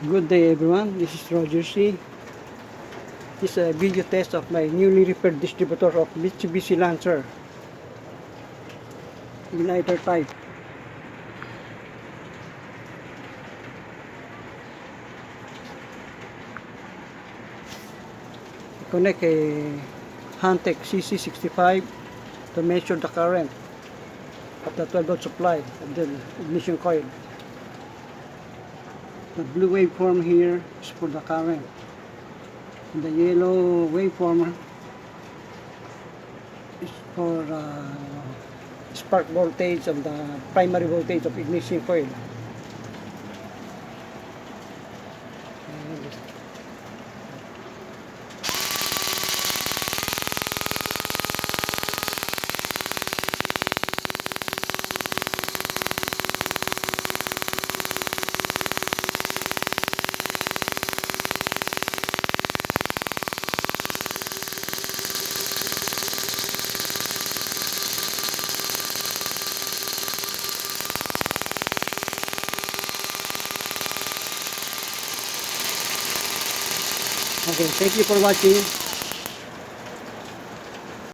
Good day everyone, this is Roger C. This is a video test of my newly repaired distributor of Mitsubishi Lancer igniter type. Connect a Hantec CC65 to measure the current of the 12 volt supply of the ignition coil. The blue waveform here is for the current. The yellow waveform is for spark voltage of the primary voltage of ignition coil. Okay, thank you for watching.